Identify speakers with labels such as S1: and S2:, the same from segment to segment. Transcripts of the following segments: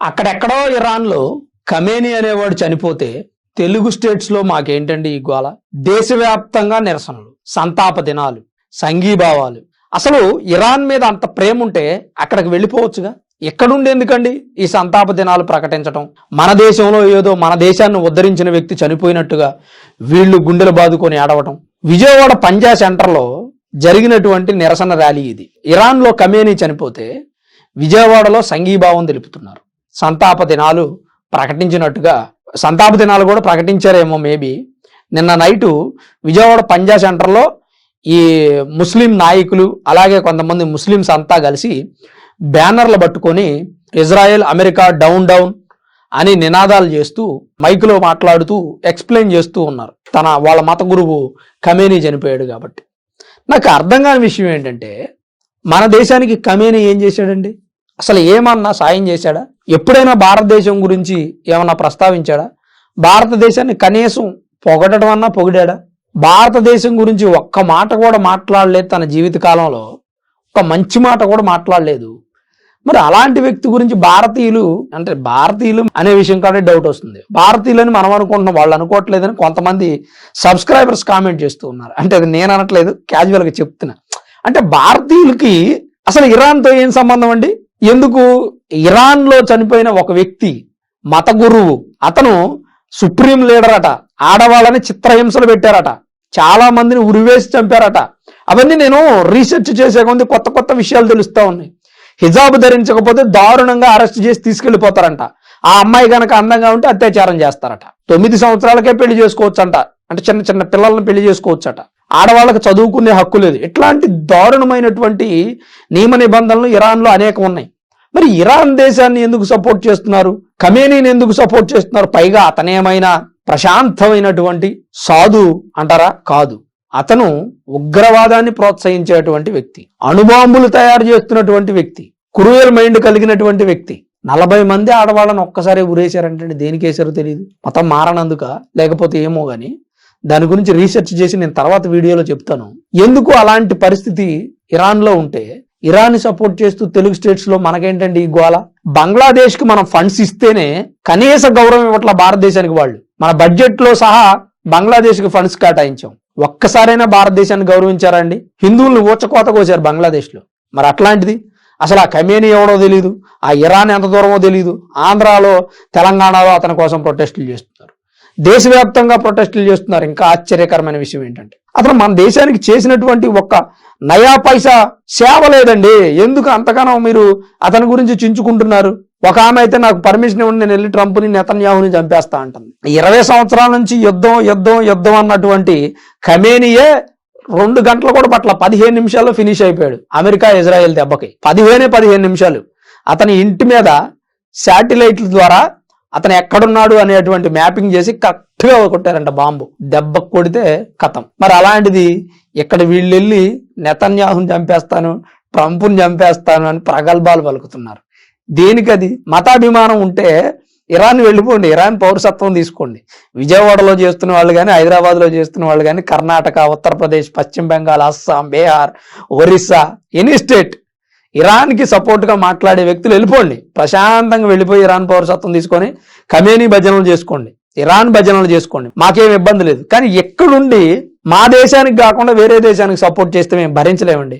S1: అక్కడెక్కడో ఇరాన్లో ఖమేనీ అనేవాడు చనిపోతే తెలుగు స్టేట్స్ లో మాకేంటండి ఈ గోల? దేశవ్యాప్తంగా నిరసనలు, సంతాప దినాలు, సంఘీభావాలు. అసలు ఇరాన్ మీద అంత ప్రేమ ఉంటే అక్కడికి వెళ్ళిపోవచ్చుగా. ఎక్కడుండేందుకండి ఈ సంతాప దినాలు ప్రకటించడం? మన దేశంలో ఏదో మన దేశాన్ని ఉద్ధరించిన వ్యక్తి చనిపోయినట్టుగా వీళ్ళు గుండెలు బాదుకొని ఏడవటం. విజయవాడ పంజా సెంటర్లో జరిగినటువంటి నిరసన ర్యాలీ ఇది. ఇరాన్లో ఖమేనీ చనిపోతే విజయవాడలో సంఘీభావం తెలుపుతున్నారు. సంతాప దినాలు ప్రకటించినట్టుగా, సంతాప దినాలు కూడా ప్రకటించారేమో మేబీ. నిన్న నైటు విజయవాడ పంజా సెంటర్లో ఈ ముస్లిం నాయకులు అలాగే కొంతమంది ముస్లిమ్స్ అంతా కలిసి బ్యానర్లు పట్టుకొని ఇజ్రాయెల్ అమెరికా డౌన్ డౌన్ అని నినాదాలు చేస్తూ మైకులో మాట్లాడుతూ ఎక్స్ప్లెయిన్ చేస్తూ ఉన్నారు. వాళ్ళ మత గురువు ఖమేనీ చనిపోయాడు కాబట్టి. నాకు అర్థం కాని విషయం ఏంటంటే, మన దేశానికి ఖమేనీ ఏం చేశాడండి? అసలు ఏమన్నా సాయం చేశాడా? ఎప్పుడైనా భారతదేశం గురించి ఏమన్నా ప్రస్తావించాడా? భారతదేశాన్ని కనీసం పొగడటం అన్నా పొగిడాడా? భారతదేశం గురించి ఒక్క మాట కూడా మాట్లాడలేదు తన జీవితకాలంలో. ఒక మంచి మాట కూడా మాట్లాడలేదు. మరి అలాంటి వ్యక్తి గురించి భారతీయులు అనే విషయం కానీ డౌట్ వస్తుంది. భారతీయులని మనం అనుకుంటున్నాం, వాళ్ళు అనుకోవట్లేదని కొంతమంది సబ్స్క్రైబర్స్ కామెంట్ చేస్తూ ఉన్నారు. అంటే అది నేను అనట్లేదు, క్యాజువల్గా చెప్తున్నా. అంటే భారతీయులకి అసలు ఇరాన్తో ఏం సంబంధం అండి? ఎందుకు? ఇరాన్లో చనిపోయిన ఒక వ్యక్తి మత గురువు, అతను సుప్రీం లీడర్ అట. ఆడవాళ్ళని చిత్రహింసలు పెట్టారట, చాలా మందిని ఉరివేసి చంపారట. అవన్నీ నేను రీసెర్చ్ చేసే కొంది కొత్త కొత్త విషయాలు తెలుస్తూ ఉన్నాయి. హిజాబ్ ధరించకపోతే దారుణంగా అరెస్ట్ చేసి తీసుకెళ్లిపోతారంట. ఆ అమ్మాయి కనుక అందంగా ఉంటే అత్యాచారం చేస్తారట. 9 సంవత్సరాలకే పెళ్లి చేసుకోవచ్చంట. అంటే చిన్న చిన్న పిల్లలను పెళ్లి చేసుకోవచ్చట. ఆడవాళ్ళకి చదువుకునే హక్కు లేదు. ఇట్లాంటి దారుణమైనటువంటి నియమ నిబంధనలు ఇరాన్లో అనేకం ఉన్నాయి. మరి ఇరాన్ దేశాన్ని ఎందుకు సపోర్ట్ చేస్తున్నారు? ఖమేనీని ఎందుకు సపోర్ట్ చేస్తున్నారు? పైగా అతనేమైనా ప్రశాంతమైనటువంటి సాధు అంటారా? కాదు. అతను ఉగ్రవాదాన్ని ప్రోత్సహించేటువంటి వ్యక్తి, అణుబాంబులు తయారు చేస్తున్నటువంటి వ్యక్తి, క్రూయల్ మైండ్ కలిగినటువంటి వ్యక్తి. 40 మంది ఆడవాళ్ళని ఒక్కసారి ఉరేశారంటే దేనికి వేశారో తెలియదు. మతం మారనందుక లేకపోతే ఏమో గాని దాని గురించి రీసెర్చ్ చేసి నేను తర్వాత వీడియోలో చెప్తాను. ఎందుకు అలాంటి పరిస్థితి ఇరాన్లో ఉంటే ఇరాన్ని సపోర్ట్ చేస్తూ తెలుగు స్టేట్స్ లో మనకేంటండి ఈ గోల? బంగ్లాదేశ్ కి మనం ఫండ్స్ ఇస్తేనే కనీస గౌరవం ఇవ్వట్ల భారతదేశానికి. వాళ్ళు మన బడ్జెట్ లో సహా బంగ్లాదేశ్ కి ఫండ్స్ కేటాయించాం. ఒక్కసారైనా భారతదేశాన్ని గౌరవించారా అండి? హిందువుల్ని ఊచకోత కోసారు బంగ్లాదేశ్ లో. మరి అట్లాంటిది అసలు ఆ ఖమేనీ ఎవడో తెలియదు, ఆ ఇరాన్ ఎంత దూరమో తెలియదు. ఆంధ్రాలో తెలంగాణలో అతని కోసం ప్రొటెస్టులు చేస్తున్నారు, దేశవ్యాప్తంగా ప్రొటెస్టులు చేస్తున్నారు. ఇంకా ఆశ్చర్యకరమైన విషయం ఏంటంటే అతను మన దేశానికి చేసినటువంటి ఒక్క నయా పైసా సేవ లేదండి. ఎందుకు అంతగానో మీరు అతని గురించి చించుకుంటున్నారు? ఒక ఆమె అయితే నాకు పర్మిషన్ ఇవ్వండి, నేను వెళ్ళి ట్రంప్ని నెతన్యాహుని చంపేస్తా అంటుంది. 20 సంవత్సరాల నుంచి యుద్ధం యుద్ధం యుద్ధం అన్నటువంటి ఖమేనీయే 2 గంటలు కూడా పట్ల 15 నిమిషాల్లో ఫినిష్ అయిపోయాడు అమెరికా ఇజ్రాయెల్ దెబ్బకి. 15 నిమిషాలు అతని ఇంటి మీద శాటిలైట్ల ద్వారా అతను ఎక్కడున్నాడు అనేటువంటి మ్యాపింగ్ చేసి కరెక్ట్గా కొట్టారంట బాంబు. దెబ్బ కొడితే కథం. మరి అలాంటిది ఇక్కడ వీళ్ళు వెళ్ళి నెతన్యాహుని చంపేస్తాను, ట్రంప్ని చంపేస్తాను అని ప్రగల్భాలు పలుకుతున్నారు. దేనికది? మతాభిమానం ఉంటే ఇరాన్ వెళ్ళిపోండి, ఇరాన్ పౌరసత్వం తీసుకోండి. విజయవాడలో చేస్తున్న వాళ్ళు కానీ, హైదరాబాద్లో చేస్తున్న వాళ్ళు కానీ, కర్ణాటక, ఉత్తరప్రదేశ్, పశ్చిమ బెంగాల్, అస్సాం, బీహార్, ఒరిస్సా, ఎనీ స్టేట్ ఇరాన్కి సపోర్ట్గా మాట్లాడే వ్యక్తులు వెళ్ళిపోండి. ప్రశాంతంగా వెళ్ళిపోయి ఇరాన్ పౌరసత్వం తీసుకొని ఖమేనీ భజనలు చేసుకోండి, ఇరాన్ భజనలు చేసుకోండి, మాకేం ఇబ్బంది లేదు. కానీ ఎక్కడుండి మా దేశానికి కాకుండా వేరే దేశానికి సపోర్ట్ చేస్తే మేము భరించలేమండి.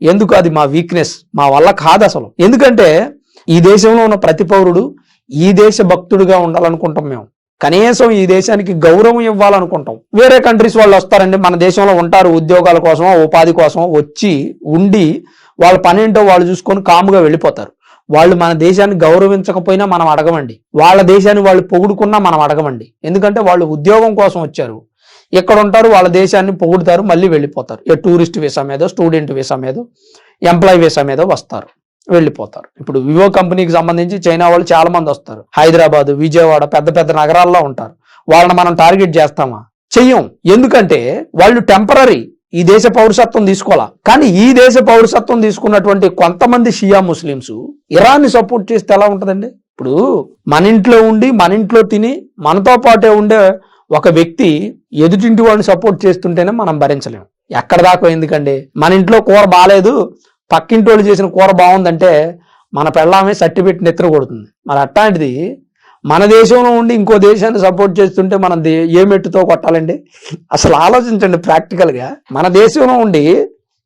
S1: ఎందుకు? అది మా వీక్నెస్, మా వల్ల కాదు అసలు. ఎందుకంటే ఈ దేశంలో ఉన్న ప్రతి పౌరుడు ఈ దేశ భక్తుడిగా ఉండాలనుకుంటాం మేము. కనీసం ఈ దేశానికి గౌరవం ఇవ్వాలనుకుంటాం. వేరే కంట్రీస్ వాళ్ళు వస్తారండి, మన దేశంలో ఉంటారు, ఉద్యోగాల కోసమో ఉపాధి కోసమో వచ్చి ఉండి వాళ్ళ పనేంటో వాళ్ళు చూసుకొని కాముగా వెళ్ళిపోతారు. వాళ్ళు మన దేశాన్ని గౌరవించకపోయినా మనం అడగమండి, వాళ్ళ దేశాన్ని వాళ్ళు పొగుడుకున్నా మనం అడగమండి. ఎందుకంటే వాళ్ళు ఉద్యోగం కోసం వచ్చారు, ఎక్కడ ఉంటారు, వాళ్ళ దేశాన్ని పొగుడుతారు, మళ్ళీ వెళ్ళిపోతారు. టూరిస్ట్ వీసా మీదో, స్టూడెంట్ వీసా మీదో, ఎంప్లాయీ వీసా మీదో వస్తారు, వెళ్ళిపోతారు. ఇప్పుడు వివో కంపెనీకి సంబంధించి చైనా వాళ్ళు చాలా మంది వస్తారు. హైదరాబాద్, విజయవాడ పెద్ద పెద్ద నగరాల్లో ఉంటారు. వాళ్ళని మనం టార్గెట్ చేస్తామా? చెయ్యం. ఎందుకంటే వాళ్ళు టెంపరరీ, ఈ దేశ పౌరసత్వం తీసుకోవాలా. కానీ ఈ దేశ పౌరసత్వం తీసుకున్నటువంటి కొంతమంది షియా ముస్లింస్ ఇరాన్ని సపోర్ట్ చేస్తే ఎలా ఉంటుందండి? ఇప్పుడు మన ఇంట్లో ఉండి మన ఇంట్లో తిని మనతో పాటే ఉండే ఒక వ్యక్తి ఎదుటింటి వాడిని సపోర్ట్ చేస్తుంటేనే మనం భరించలేము. ఎక్కడ దాకా ఎందుకండి? మన ఇంట్లో కూర బాగాలేదు, పక్కింటి వాళ్ళు చేసిన కూర బాగుందంటే మన పెళ్ళామే సర్టిఫికెట్ నెత్తురు కొడుతుంది. మరి అట్లాంటిది మన దేశంలో ఉండి ఇంకో దేశాన్ని సపోర్ట్ చేస్తుంటే మనం ఏ మెట్టుతో కొట్టాలండి? అసలు ఆలోచించండి ప్రాక్టికల్గా. మన దేశంలో ఉండి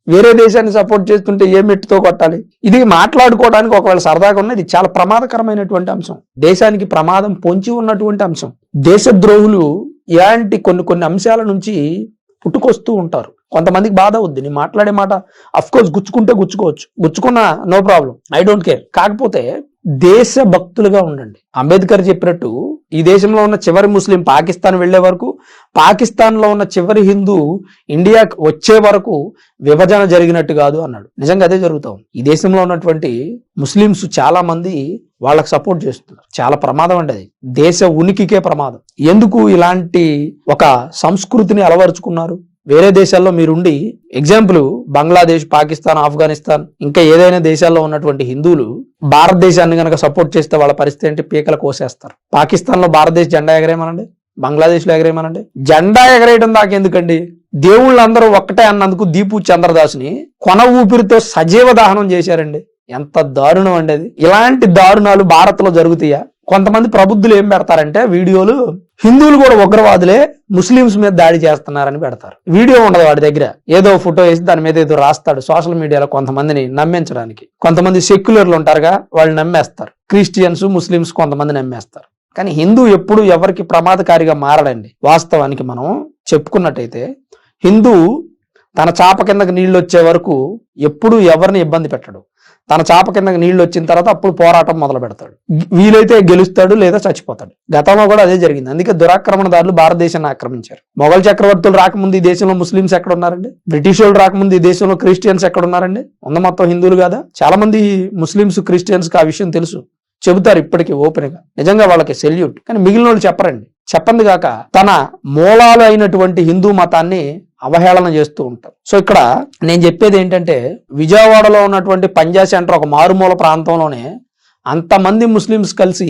S1: వేరే దేశాన్ని సపోర్ట్ చేస్తుంటే ఏ మెట్టుతో కొట్టాలి? ఇది మాట్లాడుకోవడానికి ఒకవేళ సరదాగా ఉన్నది, ఇది చాలా ప్రమాదకరమైనటువంటి అంశం, దేశానికి ప్రమాదం పొంచి ఉన్నటువంటి అంశం. దేశద్రోహులు ఇలాంటి కొన్ని అంశాల నుంచి పుట్టుకొస్తూ ఉంటారు. కొంతమందికి బాధ అవుద్ది నేను మాట్లాడే మాట. అఫ్ కోర్స్ గుచ్చుకుంటే గుచ్చుకోవచ్చు, గుచ్చుకున్నా no problem, I don't care. కాకపోతే దేశ భక్తులుగా ఉండండి. అంబేద్కర్ చెప్పినట్టు ఈ దేశంలో ఉన్న చివరి ముస్లిం పాకిస్తాన్ వెళ్లే వరకు, పాకిస్తాన్ లో ఉన్న చివరి హిందూ ఇండియాకి వచ్చే వరకు విభజన జరిగినట్టు కాదు అన్నాడు. నిజంగా అదే జరుగుతాం. ఈ దేశంలో ఉన్నటువంటి ముస్లింస్ చాలా మంది వాళ్ళకి సపోర్ట్ చేస్తున్నారు. చాలా ప్రమాదం అండి అది, దేశ ఉనికికే ప్రమాదం. ఎందుకు ఇలాంటి ఒక సంస్కృతిని అలవరుచుకున్నారు? వేరే దేశాల్లో మీరుండి, ఎగ్జాంపుల్ బంగ్లాదేశ్, పాకిస్తాన్, ఆఫ్ఘనిస్తాన్ ఇంకా ఏదైనా దేశాల్లో ఉన్నటువంటి హిందువులు భారతదేశాన్ని కనుక సపోర్ట్ చేస్తే వాళ్ళ పరిస్థితి ఏంటి? పీకలు కోసేస్తారు. పాకిస్తాన్ లో భారతదేశ జెండా ఎగరేయమనండి, బంగ్లాదేశ్ లో ఎగరేయమనండి. జెండా ఎగరేయడం దాకా ఎందుకండి? దేవుళ్ళందరూ ఒక్కటే అన్నందుకు దీపు చంద్రదాస్ని కొన ఊపిరితో సజీవ దహనం చేశారండి. ఎంత దారుణం అండి అది. ఇలాంటి దారుణాలు భారత్ లో జరుగుతాయా? కొంతమంది ప్రబుద్ధులు ఏం పెడతారంటే వీడియోలు, హిందువులు కూడా ఉగ్రవాదులే ముస్లింస్ మీద దాడి చేస్తున్నారని పెడతారు. వీడియో ఉండదు వాడి దగ్గర, ఏదో ఫోటో వేసి దాని మీద ఏదో రాస్తాడు సోషల్ మీడియాలో కొంతమందిని నమ్మించడానికి. కొంతమంది సెక్యులర్లు ఉంటారుగా, వాళ్ళు నమ్మేస్తారు. క్రిస్టియన్స్, ముస్లింస్ కొంతమంది నమ్మేస్తారు. కానీ హిందూ ఎప్పుడు ఎవరికి ప్రమాదకారిగా మారడండి. వాస్తవానికి మనం చెప్పుకున్నట్టయితే హిందూ తన చాప కిందకి నీళ్ళు వచ్చే వరకు ఎప్పుడు ఎవరిని ఇబ్బంది పెట్టడు. తన చాప కిందకి నీళ్లు వచ్చిన తర్వాత అప్పుడు పోరాటం మొదలు పెడతాడు. వీలైతే గెలుస్తాడు, లేదా చచ్చిపోతాడు. గతంలో కూడా అదే జరిగింది. అందుకే దురాక్రమణదారులు భారతదేశాన్ని ఆక్రమించారు. మొఘల్ చక్రవర్తులు రాకముందు ఈ దేశంలో ముస్లింస్ ఎక్కడ ఉన్నారండి? బ్రిటిష్ వాళ్ళు రాకముందు ఈ దేశంలో క్రిస్టియన్స్ ఎక్కడ ఉన్నారండి? ఉన్న మొత్తం హిందువులు కాదా? చాలా మంది ముస్లింస్, క్రిస్టియన్స్ కి ఆ విషయం తెలుసు, చెబుతారు ఇప్పటికీ ఓపెన్ గా. నిజంగా వాళ్ళకి సెల్యూట్. కానీ మిగిలిన వాళ్ళు చెప్పరండి. చెప్పండి కాక తన మూలాలు అయినటువంటి హిందూ మతాన్ని అవహేళన చేస్తూ ఉంటారు. సో ఇక్కడ నేను చెప్పేది ఏంటంటే, విజయవాడలో ఉన్నటువంటి పంజా సెంటర్ ఒక మారుమూల ప్రాంతంలోనే అంతమంది ముస్లిమ్స్ కలిసి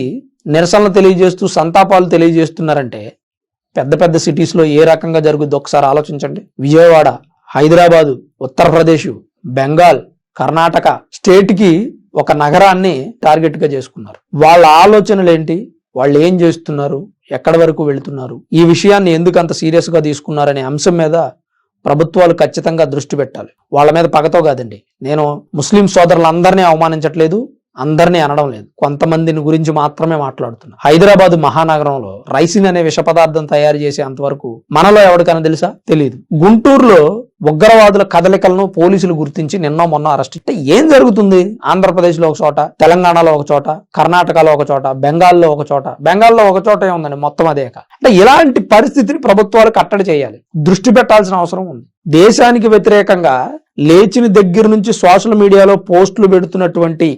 S1: నిరసనలు తెలియజేస్తూ సంతాపాలు తెలియజేస్తున్నారంటే పెద్ద పెద్ద సిటీస్ లో ఏ రకంగా జరుగుద్ది ఒకసారి ఆలోచించండి. విజయవాడ, హైదరాబాదు, ఉత్తరప్రదేశ్, బెంగాల్, కర్ణాటక స్టేట్ కి ఒక నగరాన్ని టార్గెట్ గా చేసుకున్నారు. వాళ్ళ ఆలోచనలు ఏంటి, వాళ్ళు ఏం చేస్తున్నారు, ఎక్కడి వరకు వెళుతున్నారు, ఈ విషయాన్ని ఎందుకు అంత సీరియస్ గా తీసుకున్నారనే అంశం మీద ప్రభుత్వాలు ఖచ్చితంగా దృష్టి పెట్టాలి. వాళ్ళ మీద పగతో కాదండి. నేను ముస్లిం సోదరులందరినీ అవమానించట్లేదు, అందరినీ అనడం లేదు, కొంతమందిని గురించి మాత్రమే మాట్లాడుతున్నా. హైదరాబాద్ మహానగరంలో రైసిన్ అనే విష పదార్థం తయారు చేసే అంతవరకు మనలో ఎవరికైనా తెలుసా? తెలియదు. గుంటూరులో ఉగ్రవాదుల కదలికలను పోలీసులు గుర్తించి నిన్న మొన్న అరెస్ట్. ఏం జరుగుతుంది? ఆంధ్రప్రదేశ్ లో ఒక చోట, తెలంగాణలో ఒక చోట, కర్ణాటకలో ఒక చోట, బెంగాల్లో ఒక చోట. బెంగాల్లో ఒక చోట ఏముందండి, మొత్తం అదే. అంటే ఇలాంటి పరిస్థితిని ప్రభుత్వాలు కట్టడి చేయాలి, దృష్టి పెట్టాల్సిన అవసరం ఉంది. దేశానికి వ్యతిరేకంగా లేచిన దగ్గర నుంచి సోషల్ మీడియాలో పోస్టులు పెడుతున్నటువంటి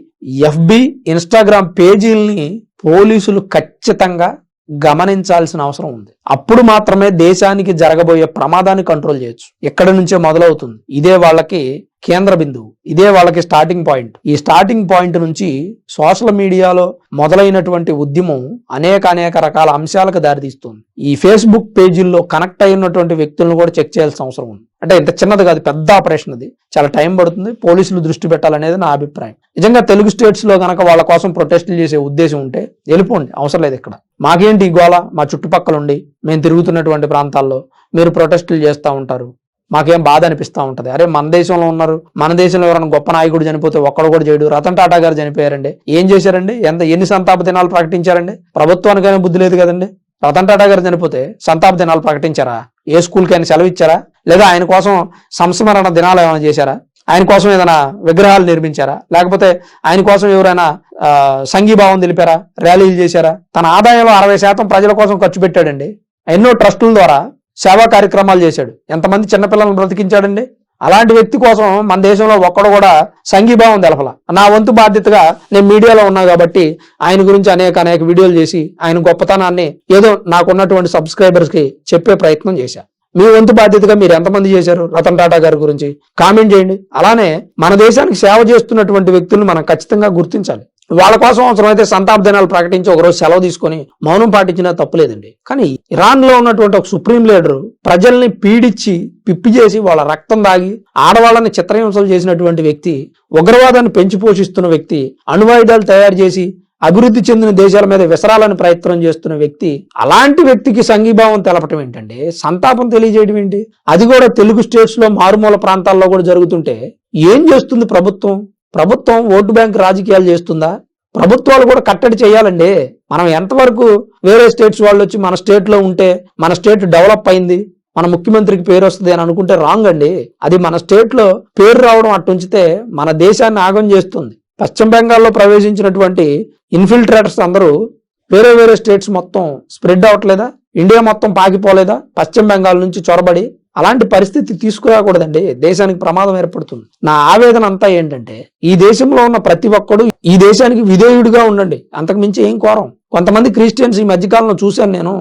S1: ఎఫ్బి, ఇన్స్టాగ్రామ్ పేజీల్ని పోలీసులు ఖచ్చితంగా గమనించాల్సిన అవసరం ఉంది. అప్పుడు మాత్రమే దేశానికి జరగబోయే ప్రమాదాన్ని కంట్రోల్ చేయొచ్చు. ఎక్కడి నుంచే మొదలవుతుంది. ఇదే వాళ్ళకి కేంద్ర బిందువు, ఇదే వాళ్ళకి స్టార్టింగ్ పాయింట్. ఈ స్టార్టింగ్ పాయింట్ నుంచి సోషల్ మీడియాలో మొదలైనటువంటి ఉద్యమం అనేక రకాల అంశాలకు దారితీస్తుంది. ఈ ఫేస్బుక్ పేజీల్లో కనెక్ట్ అయినటువంటి వ్యక్తులను కూడా చెక్ చేయాల్సిన అవసరం ఉంది. అంటే ఇంత చిన్నది కాదు, పెద్ద ఆపరేషన్ అది, చాలా టైం పడుతుంది. పోలీసులు దృష్టి పెట్టాలనేది నా అభిప్రాయం. నిజంగా తెలుగు స్టేట్స్ లో కనుక వాళ్ళ కోసం ప్రొటెస్టులు చేసే ఉద్దేశం ఉంటే వెళ్ళిపోండి, అవసరం లేదు. ఇక్కడ మాకేంటి ఈ గోళ? మా చుట్టుపక్కల ఉండి మేము తిరుగుతున్నటువంటి ప్రాంతాల్లో మీరు ప్రొటెస్టులు చేస్తూ ఉంటారు, మాకేం బాధ అనిపిస్తూ ఉంటది. అరే మన దేశంలో ఉన్నారు, మన దేశంలో ఎవరైనా గొప్ప నాయకుడు చనిపోతే ఒక్కడు కూడా చేయడు. రతన్ టాటా గారు చనిపోయారండి, ఏం చేశారండి? ఎన్ని సంతాప దినాలు ప్రకటించారండి? ప్రభుత్వానికైనా బుద్ధి లేదు కదండి. రతన్ టాటా గారు చనిపోతే సంతాప దినాలు ప్రకటించారా? ఏ స్కూల్కి ఆయన సెలవు ఇచ్చారా? లేదా ఆయన కోసం సంస్మరణ దినాలు ఏమైనా చేశారా? ఆయన కోసం ఏదైనా విగ్రహాలు నిర్మించారా? లేకపోతే ఆయన కోసం ఎవరైనా సంఘీభావం తెలిపారా? ర్యాలీలు చేశారా? తన ఆదాయంలో 60% ప్రజల కోసం ఖర్చు పెట్టాడండి. ఎన్నో ట్రస్టుల ద్వారా సేవా కార్యక్రమాలు చేశాడు. ఎంతమంది చిన్నపిల్లలను బ్రతికించాడండి. అలాంటి వ్యక్తి కోసం మన దేశంలో ఒక్కడు కూడా సంఘీభావం తెలపల. నా వంతు బాధ్యతగా నేను మీడియాలో ఉన్నా కాబట్టి ఆయన గురించి అనేక వీడియోలు చేసి ఆయన గొప్పతనాన్ని ఏదో నాకున్నటువంటి సబ్స్క్రైబర్స్ కి చెప్పే ప్రయత్నం చేశా. మీ వంతు బాధ్యతగా మీరు ఎంతమంది చేశారు రతన్ టాటా గారి గురించి కామెంట్ చేయండి. అలానే మన దేశానికి సేవ చేస్తున్నటువంటి వ్యక్తులను మనం ఖచ్చితంగా గుర్తించాలి. వాళ్ళ కోసం అవసరమైతే సంతాప దినాలు ప్రకటించి ఒకరోజు సెలవు తీసుకొని మౌనం పాటించినా తప్పులేదండి. కానీ ఇరాన్ లో ఉన్నటువంటి ఒక సుప్రీం లీడరు ప్రజల్ని పీడించి పిప్పి చేసి వాళ్ళ రక్తం దాగి ఆడవాళ్ళని చిత్రహింసలు చేసినటువంటి వ్యక్తి, ఉగ్రవాదాన్ని పెంచి పోషిస్తున్న వ్యక్తి, అణ్వాయుధాలు తయారు చేసి అభివృద్ధి చెందిన దేశాల మీద విసరాలని ప్రయత్నం చేస్తున్న వ్యక్తి, అలాంటి వ్యక్తికి సంఘీభావం తెలపటం ఏంటండి, సంతాపం తెలియజేయడం ఏంటి? అది కూడా తెలుగు స్టేట్స్ లో మారుమూల ప్రాంతాల్లో కూడా జరుగుతుంటే ఏం చేస్తుంది ప్రభుత్వం? ప్రభుత్వం ఓటు బ్యాంక్ రాజకీయాలు చేస్తుందా? ప్రభుత్వాలు కూడా కట్టడి చేయాలండి. మనం ఎంతవరకు వేరే స్టేట్స్ వాళ్ళు వచ్చి మన స్టేట్ లో ఉంటే మన స్టేట్ డెవలప్ అయింది, మన ముఖ్యమంత్రికి పేరు వస్తుంది అని అనుకుంటే రాంగ్ అండి. అది మన స్టేట్ లో పేరు రావడం అట్టుంచితే మన దేశాన్ని ఆగం చేస్తుంది. పశ్చిమ బెంగాల్లో ప్రవేశించినటువంటి ఇన్ఫిల్ట్రేటర్స్ అందరూ వేరే వేరే స్టేట్స్ మొత్తం స్ప్రెడ్ అవట్లేదా? ఇండియా మొత్తం పాకిపోలేదా పశ్చిమ బెంగాల్ నుంచి చొరబడి? అలాంటి పరిస్థితి తీసుకురాకూడదండి, దేశానికి ప్రమాదం ఏర్పడుతుంది. నా ఆవేదన అంతా ఏంటంటే ఈ దేశంలో ఉన్న ప్రతి ఒక్కడు ఈ దేశానికి విధేయుడిగా ఉండండి, అంతకు మించి ఏం కోరం. కొంతమంది క్రిస్టియన్స్ ఈ మధ్యకాలంలో చూశాను నేను,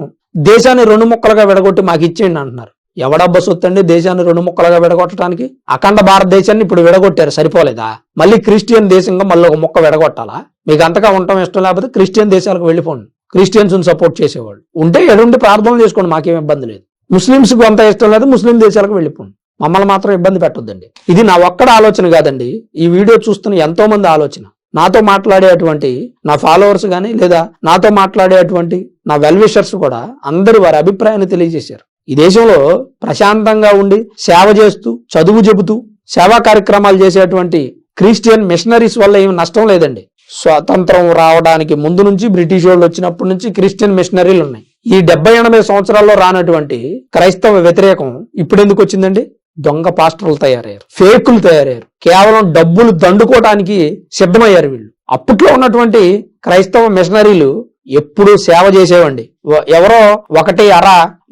S1: దేశాన్ని 2 ముక్కలుగా విడగొట్టి మాకు ఇచ్చేయండి అంటున్నారు. ఎవడబ్బా సొత్తండి దేశాన్ని 2 ముక్కలుగా విడగొట్టడానికి? అఖండ భారతదేశాన్ని ఇప్పుడు విడగొట్టారు, సరిపోలేదా? మళ్ళీ క్రిస్టియన్ దేశంగా మళ్ళీ ఒక ముక్క విడగొట్టాలా? మీకు అంతగా ఉండటం ఇష్టం లేకపోతే క్రిస్టియన్ దేశాలకు వెళ్ళిపోండి. క్రిస్టియన్స్ సపోర్ట్ చేసేవాళ్ళు ఉంటే ఎటువంటి ప్రార్థనలు చేసుకోండి, మాకేం ఇబ్బంది లేదు. ముస్లింస్ కు అంత ఇష్టం లేదు, ముస్లిం దేశాలకు వెళ్ళిపోండి, మమ్మల్ని మాత్రం ఇబ్బంది పెట్టొద్దండి. ఇది నా ఒక్కడ ఆలోచన కాదండి, ఈ వీడియో చూస్తున్న ఎంతో మంది ఆలోచన. నాతో మాట్లాడేటువంటి నా ఫాలోవర్స్ కానీ లేదా నాతో మాట్లాడేటువంటి నా వెల్ విషర్స్ కూడా అందరూ వారి అభిప్రాయాన్ని తెలియజేశారు. ఈ దేశంలో ప్రశాంతంగా ఉండి సేవ చేస్తూ చదువు చెబుతూ సేవా కార్యక్రమాలు చేసేటువంటి క్రిస్టియన్ మిషనరీస్ వల్ల ఏమి నష్టం లేదండి. స్వాతంత్రం రావడానికి ముందు నుంచి బ్రిటిష్ వాళ్ళు వచ్చినప్పటి నుంచి క్రిస్టియన్ మిషనరీలు ఉన్నాయి. ఈ 70-80 సంవత్సరాల్లో రానటువంటి క్రైస్తవ వ్యతిరేకం ఇప్పుడు ఎందుకు వచ్చిందండి? దొంగ పాస్టర్లు తయారయ్యారు, ఫేకులు తయారయ్యారు, కేవలం డబ్బులు దండుకోవడానికి సిద్ధమయ్యారు వీళ్ళు. అప్పట్లో ఉన్నటువంటి క్రైస్తవ మిషనరీలు ఎప్పుడూ సేవ చేసేవండి. ఎవరో ఒకటి అర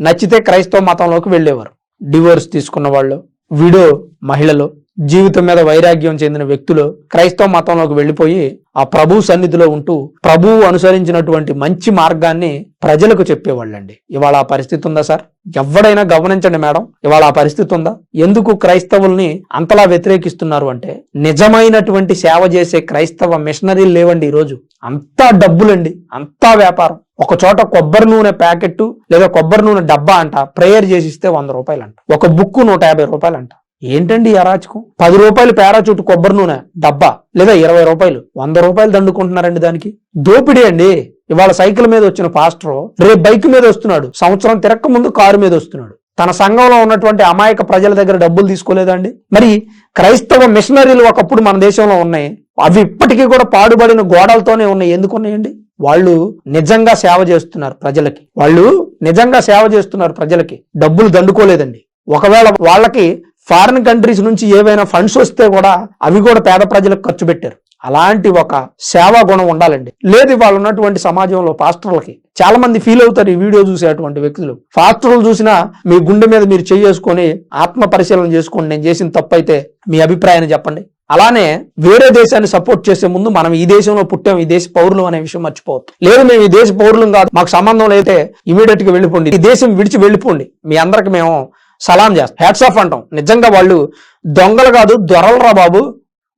S1: నచ్చితే క్రైస్తవ మతంలోకి వెళ్ళేవారు. డివోర్స్ తీసుకున్న వాళ్ళు, విడో మహిళలు, జీవితం మీద వైరాగ్యం చెందిన వ్యక్తులు క్రైస్తవ మతంలోకి వెళ్లిపోయి ఆ ప్రభు సన్నిధిలో ఉంటూ ప్రభువు అనుసరించినటువంటి మంచి మార్గాన్ని ప్రజలకు చెప్పేవాళ్ళండి. ఇవాళ ఆ పరిస్థితి ఉందా సార్? ఎవడైనా గమనించండి మేడం, ఇవాళ ఆ పరిస్థితి ఉందా? ఎందుకు క్రైస్తవుల్ని అంతలా వ్యతిరేకిస్తున్నారు అంటే నిజమైనటువంటి సేవ చేసే క్రైస్తవ మిషనరీలు లేవండి. ఈరోజు అంతా డబ్బులండి, అంతా వ్యాపారం. ఒక చోట కొబ్బరి నూనె ప్యాకెట్ లేదా కొబ్బరి నూనె డబ్బా అంట ప్రేయర్ చేసిస్తే 100 రూపాయలు అంట, ఒక బుక్ 150 రూపాయలు అంట. ఏంటండి ఈ అరాచకం? 10 రూపాయలు పారాచూట్ కొబ్బరి నూనె డబ్బా లేదా 20 రూపాయలు, 100 రూపాయలు దండుకుంటున్నారండి. దానికి దోపిడీ అండి. ఇవాళ సైకిల్ మీద వచ్చిన పాస్టర్ రేపు బైక్ మీద వస్తున్నాడు, సంవత్సరం తిరక్క ముందు కారు మీద వస్తున్నాడు. తన సంఘంలో ఉన్నటువంటి అమాయక ప్రజల దగ్గర డబ్బులు తీసుకోలేదండి. మరి క్రైస్తవ మిషనరీలు ఒకప్పుడు మన దేశంలో ఉన్నాయి, అవి ఇప్పటికీ కూడా పాడుబడిన గోడలతోనే ఉన్నాయి. ఎందుకున్నాయండి? వాళ్ళు నిజంగా సేవ చేస్తున్నారు ప్రజలకి, వాళ్ళు నిజంగా సేవ చేస్తున్నారు ప్రజలకి, డబ్బులు దండుకోలేదండి. ఒకవేళ వాళ్ళకి ఫారిన్ కంట్రీస్ నుంచి ఏవైనా ఫండ్స్ వస్తే కూడా అవి కూడా పేద ప్రజలకు ఖర్చు పెట్టారు. అలాంటి ఒక సేవా గుణం ఉండాలండి. లేదు వాళ్ళు ఉన్నటువంటి సమాజంలో పాస్టర్లకి చాలా మంది ఫీల్ అవుతారు. ఈ వీడియో చూసేటువంటి వ్యక్తులు పాస్టర్లు చూసినా మీ గుండె మీద మీరు చేసుకొని ఆత్మ పరిశీలన చేసుకోండి. నేను చేసిన తప్పు అయితే మీ అభిప్రాయాన్ని చెప్పండి. అలానే వేరే దేశాన్ని సపోర్ట్ చేసే ముందు మనం ఈ దేశంలో పుట్టాం, ఈ దేశ పౌరులు అనే విషయం మర్చిపోవద్దు. లేదు మేము ఈ దేశ పౌరులం కాదు, మాకు సంబంధం లేతే ఇమీడియట్ గా వెళ్ళిపోండి, ఈ దేశం విడిచి వెళ్ళిపోండి, మీ అందరికి మేము సలాం చేస్తాం, హ్యాట్స్ ఆఫ్ అంటాం. నిజంగా వాళ్ళు దొంగలు కాదు, దొరలరా బాబు.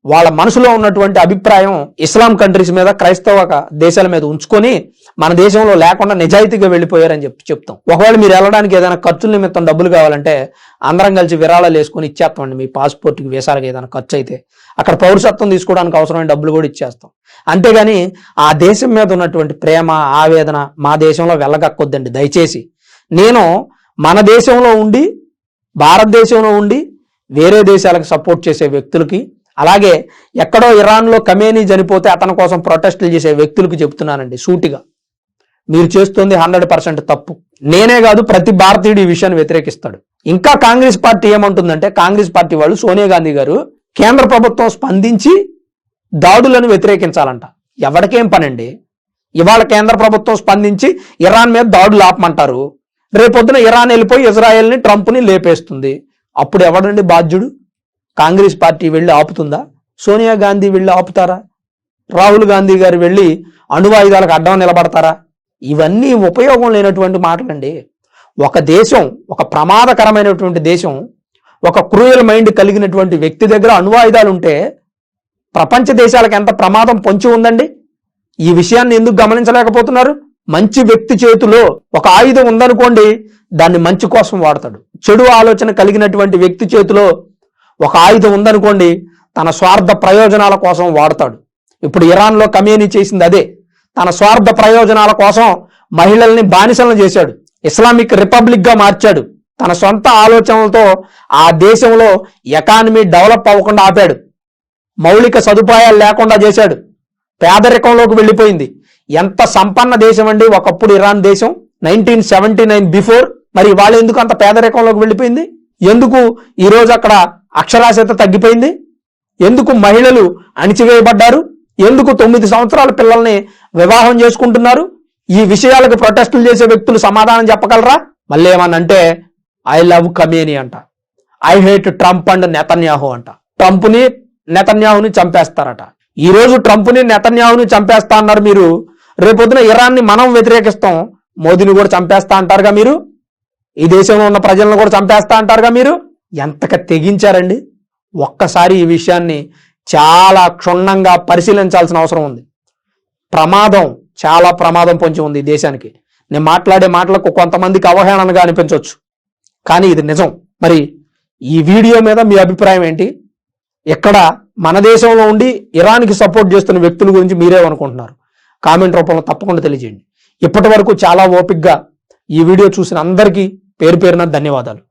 S1: వాళ్ళ మనసులో ఉన్నటువంటి అభిప్రాయం ఇస్లాం కంట్రీస్ మీద, క్రైస్తవ దేశాల మీద ఉంచుకొని మన దేశంలో లేకుండా నిజాయితీగా వెళ్ళిపోయారని చెప్తాం. ఒకవేళ మీరు వెళ్ళడానికి ఏదైనా ఖర్చుల నిమిత్తం డబ్బులు కావాలంటే అందరం కలిసి విరాళాలు వేసుకొని ఇచ్చేస్తామండి. మీ పాస్పోర్ట్కి వీసాలకు ఏదైనా ఖర్చు అయితే అక్కడ పౌరసత్వం తీసుకోవడానికి అవసరమైన డబ్బులు కూడా ఇచ్చేస్తాం. అంతేగాని ఆ దేశం మీద ఉన్నటువంటి ప్రేమ, ఆవేదన మా దేశంలో వెళ్ళగక్కొద్దండి దయచేసి. నేను మన దేశంలో ఉండి, భారతదేశంలో ఉండి వేరే దేశాలకు సపోర్ట్ చేసే వ్యక్తులకి, అలాగే ఎక్కడో ఇరాన్లో ఖమేనీ చనిపోతే అతని కోసం ప్రొటెస్టులు చేసే వ్యక్తులకు చెప్తున్నానండి సూటిగా, మీరు చేస్తుంది 100% తప్పు. నేనే కాదు, ప్రతి భారతీయుడు ఈ విషయాన్ని వ్యతిరేకిస్తాడు. ఇంకా కాంగ్రెస్ పార్టీ ఏమంటుందంటే, కాంగ్రెస్ పార్టీ వాళ్ళు సోనియా గాంధీ గారు కేంద్ర ప్రభుత్వం స్పందించి దాడులను వ్యతిరేకించాలంట. ఎవరికేం పనండి? ఇవాళ కేంద్ర ప్రభుత్వం స్పందించి ఇరాన్ మీద దాడులు ఆపమంటారు, రేపొద్దున ఇరాన్ వెళ్ళిపోయి ఇజ్రాయెల్ని, ట్రంప్ని లేపేస్తుంది. అప్పుడు ఎవడండి బాధ్యుడు? కాంగ్రెస్ పార్టీ వెళ్ళి ఆపుతుందా? సోనియా గాంధీ వెళ్ళి ఆపుతారా? రాహుల్ గాంధీ గారు వెళ్ళి అణువాయుధాలకు అడ్డం నిలబడతారా? ఇవన్నీ ఉపయోగం లేనటువంటి మాటలండి. ఒక దేశం, ఒక ప్రమాదకరమైనటువంటి దేశం, ఒక క్రూయల్ మైండ్ కలిగినటువంటి వ్యక్తి దగ్గర అణువాయుధాలు ఉంటే ప్రపంచ దేశాలకు ఎంత ప్రమాదం పొంచి ఉందండి. ఈ విషయాన్ని ఎందుకు గమనించలేకపోతున్నారు? మంచి వ్యక్తి చేతిలో ఒక ఆయుధం ఉందనుకోండి, దాన్ని మంచి కోసం వాడతాడు. చెడు ఆలోచన కలిగినటువంటి వ్యక్తి చేతిలో ఒక ఆయుధం ఉందనుకోండి, తన స్వార్థ ప్రయోజనాల కోసం వాడతాడు. ఇప్పుడు ఇరాన్లో ఖమేనీ చేసింది అదే. తన స్వార్థ ప్రయోజనాల కోసం మహిళల్ని బానిసలను చేశాడు, ఇస్లామిక్ రిపబ్లిక్ గా మార్చాడు. తన సొంత ఆలోచనలతో ఆ దేశంలో ఎకానమీ డెవలప్ అవ్వకుండా ఆపాడు, మౌలిక సదుపాయాలు లేకుండా చేశాడు, పేదరికంలోకి వెళ్ళిపోయింది. ఎంత సంపన్న దేశం అండి ఒకప్పుడు ఇరాన్ దేశం, 1979 బిఫోర్. మరి వాళ్ళు ఎందుకు అంత పేదరికంలోకి వెళ్ళిపోయింది? ఎందుకు ఈరోజు అక్కడ అక్షరాస్యత తగ్గిపోయింది? ఎందుకు మహిళలు అణిచివేయబడ్డారు? ఎందుకు 9 సంవత్సరాల పిల్లల్ని వివాహం చేసుకుంటున్నారు? ఈ విషయాలకు ప్రొటెస్టులు చేసే వ్యక్తులు సమాధానం చెప్పగలరా? మళ్ళీ ఏమన్నంటే ఐ లవ్ ఖమేనీ అంట, I hate Trump and Netanyahu అంట. ట్రంప్ని నెతన్యాహుని చంపేస్తారట. ఈ రోజు ట్రంప్ని నెతన్యాహుని చంపేస్తా అన్నారు మీరు, రేపొద్దున ఇరాన్ని మనం వ్యతిరేకిస్తాం, మోదీని కూడా చంపేస్తా అంటారుగా మీరు, ఈ దేశంలో ఉన్న ప్రజలను కూడా చంపేస్తా అంటారుగా మీరు. ఎంతగా తెగించారండి? ఒక్కసారి ఈ విషయాన్ని చాలా క్షుణ్ణంగా పరిశీలించాల్సిన అవసరం ఉంది. ప్రమాదం, చాలా ప్రమాదం పొంచి ఉంది ఈ దేశానికి. నేను మాట్లాడే మాటలకు కొంతమందికి అవహేళనగా అనిపించవచ్చు, కానీ ఇది నిజం. మరి ఈ వీడియో మీద మీ అభిప్రాయం ఏంటి? ఇక్కడ మన దేశంలో ఉండి ఇరాన్కి సపోర్ట్ చేస్తున్న వ్యక్తుల గురించి మీరేమనుకుంటున్నారు? కామెంట్ రూపంలో తప్పకుండా తెలియజేయండి. ఇప్పటి వరకు చాలా ఓపికగా ఈ వీడియో చూసిన అందరికీ పేరు పేరున ధన్యవాదాలు.